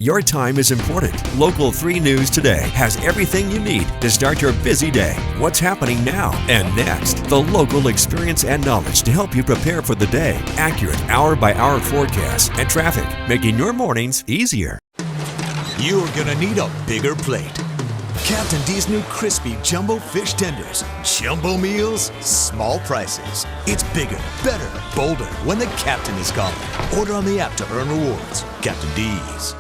Your time is important. Local 3 News Today has everything you need to start your busy day. What's happening now and next. The local experience and knowledge to help you prepare for the day. Accurate hour-by-hour forecasts and traffic, making your mornings easier. You're gonna need a bigger plate. Captain D's new crispy jumbo fish tenders. Jumbo meals, small prices. It's bigger, better, bolder when the captain is calling. Order on the app to earn rewards. Captain D's.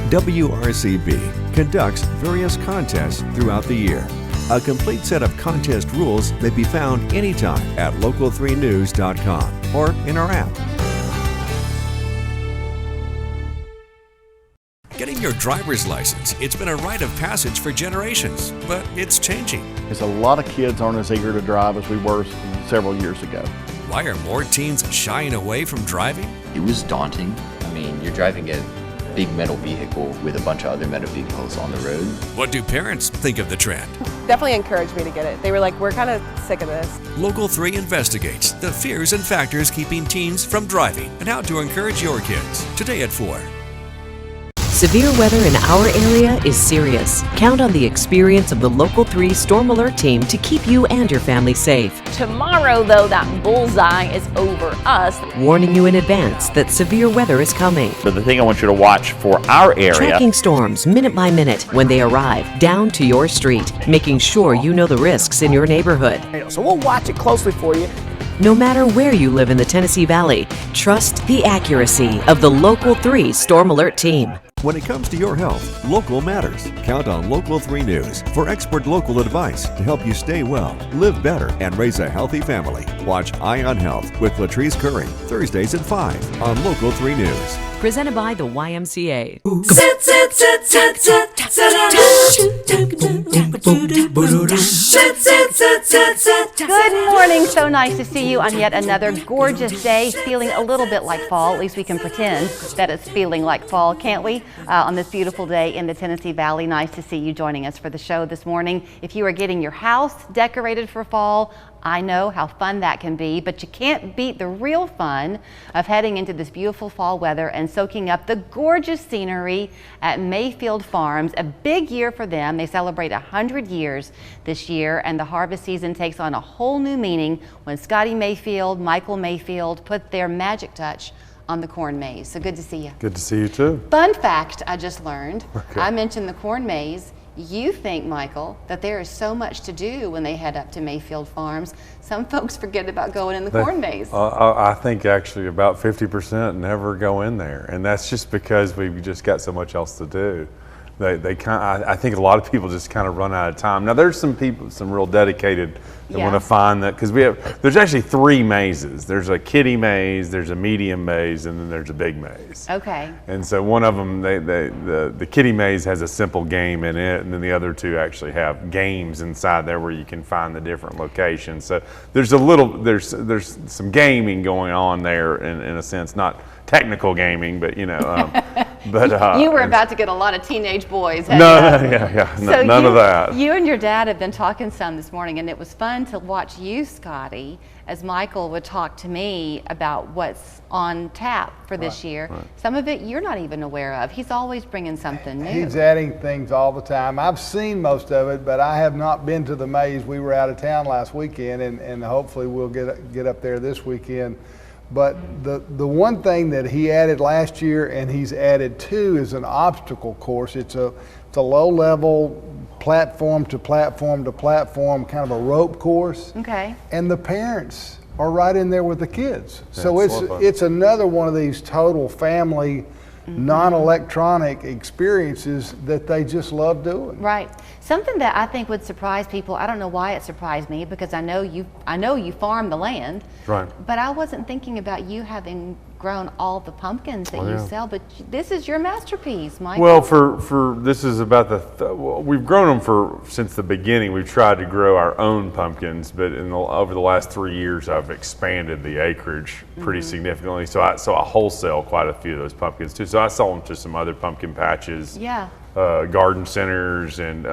WRCB conducts various contests throughout the year. A complete set of contest rules may be found anytime at local3news.com or in our app. Getting your driver's license, it's been a rite of passage for generations, but it's changing. Because a lot of kids aren't as eager to drive as we were several years ago. Why are more teens shying away from driving? It was daunting. I mean, you're driving a big metal vehicle with a bunch of other metal vehicles on the road. What do parents think of the trend? Definitely encouraged me to get it. They were like, we're kind of sick of this. Local 3 investigates the fears and factors keeping teens from driving and how to encourage your kids. Today at 4. Severe weather in our area is serious. Count on the experience of the Local 3 Storm Alert team to keep you and your family safe. Tomorrow, though, that bullseye is over us. Warning you in advance that severe weather is coming. But the thing I want you to watch for our area. Tracking storms minute by minute when they arrive down to your street, making sure you know the risks in your neighborhood. So we'll watch it closely for you. No matter where you live in the Tennessee Valley, trust the accuracy of the Local 3 Storm Alert team. When it comes to your health, local matters. Count on Local 3 News for expert local advice to help you stay well, live better, and raise a healthy family. Watch Eye on Health with Latrice Curry, Thursdays at 5 on Local 3 News. Presented by the YMCA. Good morning. So nice to see you on yet another gorgeous day, feeling a little bit like fall. At least we can pretend that it's feeling like fall, can't we? On this beautiful day in the Tennessee Valley. Nice to see you joining us for the show this morning. If you are getting your house decorated for fall, I know how fun that can be, but you can't beat the real fun of heading into this beautiful fall weather and soaking up the gorgeous scenery at Mayfield Farms. A big year for them. They celebrate 100 years this year, and the harvest season takes on a whole new meaning when Scotty Mayfield, Michael Mayfield put their magic touch on the corn maze. So good to see you. Good to see you too. Fun fact I just learned. Okay. I mentioned the corn maze. You think, Michael, that there is so much to do when they head up to Mayfield Farms. Some folks forget about going in the corn maze. I think actually about 50% never go in there, and that's just because we've just got so much else to do. I think a lot of people just kind of run out of time. Now there's some people, some real dedicated that want to find that, because there's actually 3 mazes. There's a kiddie maze, there's a medium maze, and then there's a big maze. Okay. And so one of them, the kiddie maze has a simple game in it, and then the other 2 actually have games inside there where you can find the different locations. So there's some gaming going on there in a sense, not technical gaming, but you you were about to get a lot of teenage boys. None of that. You and your dad have been talking some this morning, and it was fun to watch you, Scotty, as Michael would talk to me about what's on tap for this year. Right. Some of it you're not even aware of. He's always bringing something new. He's adding things all the time. I've seen most of it, but I have not been to the maze. We were out of town last weekend, and hopefully we'll get up there this weekend. But the one thing that he added last year, and he's added too, is an obstacle course. It's a low-level platform to platform to platform, kind of a rope course. Okay. And the parents are right in there with the kids. So it's another one of these total family, non-electronic experiences that they just love doing. Right. Something that I think would surprise people. I don't know why it surprised me, because I know you farm the land. Right. But I wasn't thinking about you having grown all the pumpkins that you sell. But this is your masterpiece, Mike. Well, for this is about we've grown them since the beginning. We've tried to grow our own pumpkins, but over the last 3 years, I've expanded the acreage pretty significantly. So I wholesale quite a few of those pumpkins too. So I sell them to some other pumpkin patches. Yeah. Garden centers and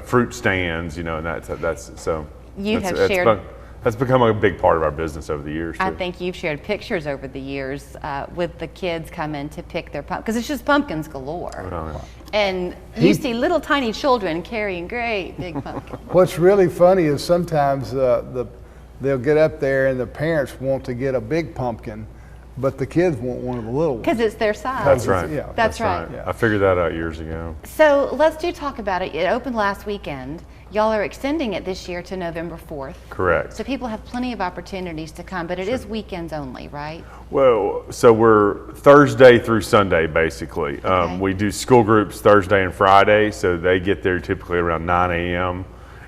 fruit stands, and that's so. You have shared that's become a big part of our business over the years, too. I think you've shared pictures over the years with the kids coming to pick their pumpkins, because it's just pumpkins galore. Oh, yeah. And you see little tiny children carrying great big pumpkins. What's really funny is sometimes they'll get up there and the parents want to get a big pumpkin, but the kids want one of the little ones. Because it's their size. That's right. Yeah. That's right. Yeah. I figured that out years ago. So let's talk about it. It opened last weekend. Y'all are extending it this year to November 4th. Correct. So people have plenty of opportunities to come, but it is weekends only, right? Well, so we're Thursday through Sunday, basically. Okay. We do school groups Thursday and Friday, so they get there typically around 9 a.m.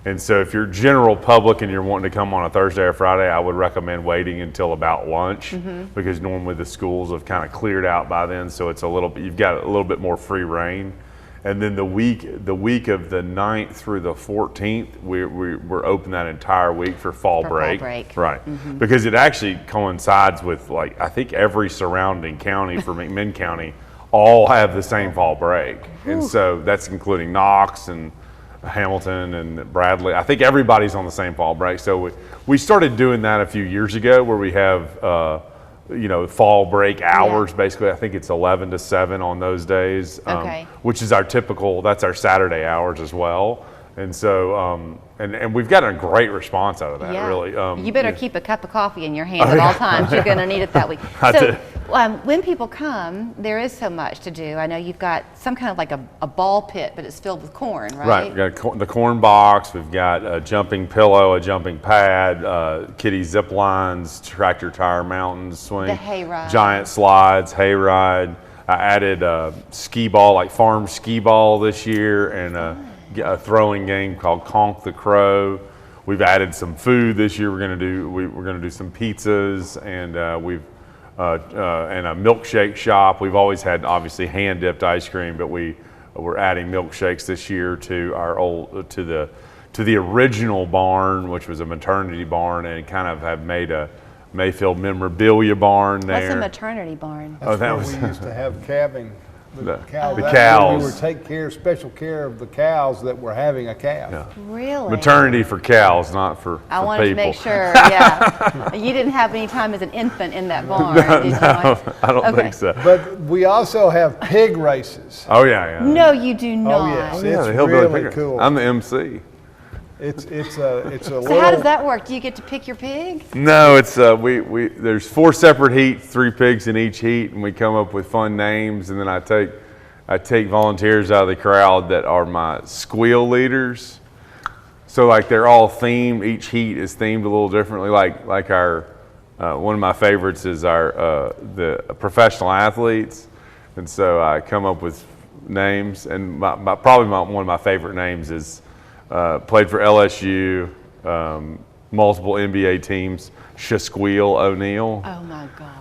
And so if you're general public and you're wanting to come on a Thursday or Friday, I would recommend waiting until about lunch, because normally the schools have kind of cleared out by then, so it's you've got a little bit more free reign. And then the week of the 9th through the 14th, we're open that entire week for fall break. Right. Because it actually coincides with, like, I think every surrounding county for McMinn County all have the same fall break. And so that's including Knox and Hamilton and Bradley. I think everybody's on the same fall break. So we started doing that a few years ago, where we have fall break hours. Basically, I think it's 11 to 7 on those days, which is that's our Saturday hours as well. And so, and we've gotten a great response out of that, really. You better keep a cup of coffee in your hand at all times. You're going to need it that week. When people come, there is so much to do. I know you've got some kind of like a ball pit, but it's filled with corn, right? Right. We've got the corn box. We've got a jumping pillow, a jumping pad, kiddie zip lines, tractor tire mountains, swing, the hay ride, giant slides, hay ride. I added a skee ball, like farm skee ball this year, and a throwing game called Conk the Crow. We've added some food this year. We're going to do some pizzas, and and a milkshake shop. We've always had obviously hand dipped ice cream, but we're adding milkshakes this year to the original barn, which was a maternity barn, and kind of have made a Mayfield memorabilia barn there. What's a maternity barn? That's where we used to have calving. The cows. We were taking special care of the cows that were having a calf. Yeah. Really? Maternity for cows, not for I wanted people. to make sure, yeah. You didn't have any time as an infant in that barn, did you? No, I don't think so. But we also have pig races. Oh, yeah. No, you do not. Oh, yes. Yeah, It's really cool. I'm the MC. It's a So little... how does that work? Do you get to pick your pig? No, it's there's 4 separate heats, 3 pigs in each heat, and we come up with fun names, and then I take volunteers out of the crowd that are my squeal leaders. So like they're all themed. Each heat is themed a little differently. Like our one of my favorites is the professional athletes, and so I come up with names. And probably one of my favorite names is played for LSU, multiple NBA teams, Shasqueal O'Neal. Oh my gosh.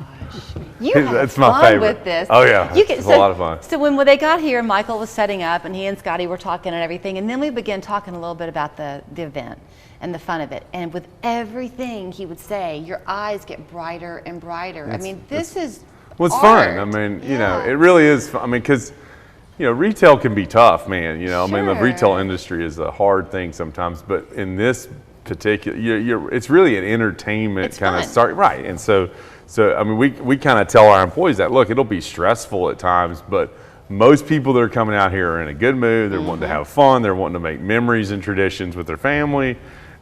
You have That's fun my favorite. with this. Oh yeah, it's a lot of fun. So when they got here, Michael was setting up, and he and Scotty were talking and everything, and then we began talking a little bit about the event and the fun of it. And with everything he would say, your eyes get brighter and brighter. I mean, this is Well, it's art. fun. I mean, it really is fun. I mean, because retail can be tough, man. I mean, the retail industry is a hard thing sometimes, but in this particular, it's really an entertainment kind of start, right? And so I mean, we kind of tell our employees that, look, it'll be stressful at times, but most people that are coming out here are in a good mood. They're wanting to have fun. They're wanting to make memories and traditions with their family.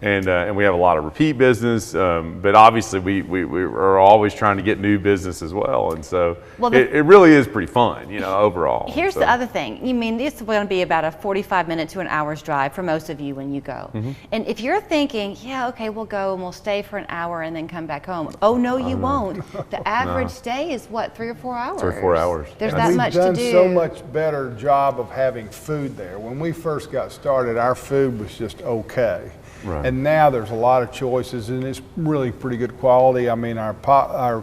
And we have a lot of repeat business, but obviously we are always trying to get new business as well, and so it really is pretty fun, overall. Here's the other thing. You mean it's going to be about a 45-minute to an hour's drive for most of you when you go. And if you're thinking, yeah, okay, we'll go and we'll stay for an hour and then come back home. Oh no, you won't. The average stay is what, 3 or 4 hours? 3 or 4 hours. There's that much to do. We've done so much better job of having food there. When we first got started, our food was just okay. Right. And now there's a lot of choices, and it's really pretty good quality. I mean, our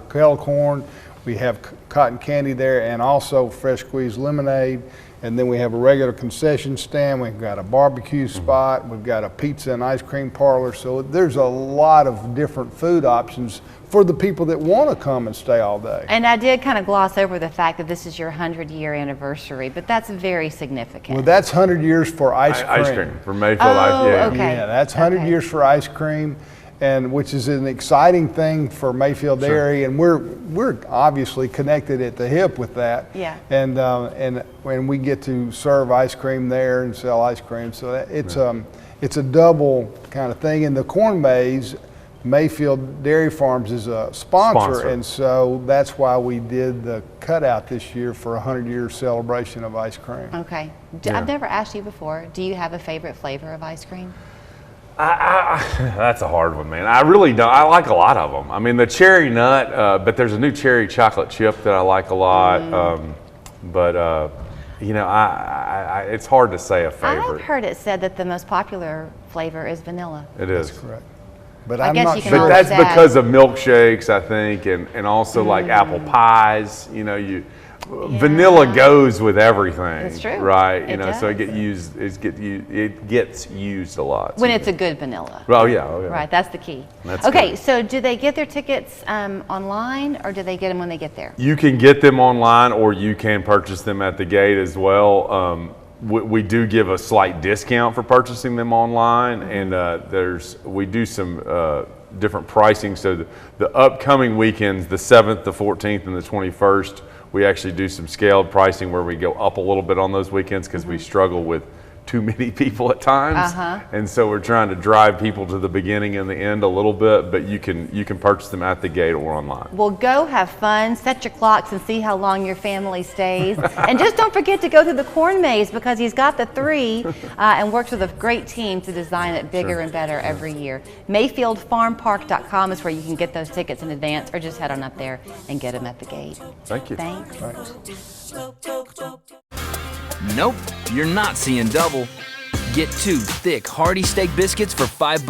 kettle corn, we have cotton candy there, and also fresh squeezed lemonade. And then we have a regular concession stand. We've got a barbecue spot. We've got a pizza and ice cream parlor. So there's a lot of different food options for the people that want to come and stay all day. And I did kind of gloss over the fact that this is your 100-year anniversary, but that's very significant. Well, that's 100 years for ice cream. Ice cream, for Mayfield Ice. Okay. Yeah, that's 100 years for ice cream. and which is an exciting thing for Mayfield Dairy, and we're obviously connected at the hip with that. Yeah. And when we get to serve ice cream there and sell ice cream, so it's a double kind of thing. And the corn maze, Mayfield Dairy Farms is a sponsor, and so that's why we did the cutout this year for a 100-year celebration of ice cream. Okay. I've never asked you before. Do you have a favorite flavor of ice cream? That's a hard one, man. I really don't. I like a lot of them. I mean, the cherry nut, but there's a new cherry chocolate chip that I like a lot. You know, it's hard to say a favorite. I've heard it said that the most popular flavor is vanilla. It is. That's correct. But I I'm guess not you can sure. But that's because of milkshakes, I think, and also like apple pies. You know, vanilla goes with everything. That's true. Right? You It know, so it does. gets used a lot. When it's a good vanilla. Oh yeah. Right, that's the key. That's okay, good. so do they get their tickets online, or do they get them when they get there? You can get them online, or you can purchase them at the gate as well. We do give a slight discount for purchasing them online, and we do some different pricing. So the upcoming weekends, the 7th, the 14th, and the 21st, we actually do some scaled pricing where we go up a little bit on those weekends because we struggle with too many people at times, and so we're trying to drive people to the beginning and the end a little bit. But you can purchase them at the gate or online. Well, go have fun, set your clocks, and see how long your family stays. And just don't forget to go through the corn maze, because he's got the 3 and works with a great team to design it bigger and better every year. MayfieldFarmPark.com is where you can get those tickets in advance, or just head on up there and get them at the gate. Thank you. Thanks. Nope, you're not seeing double. Get 2 thick, hearty steak biscuits for $5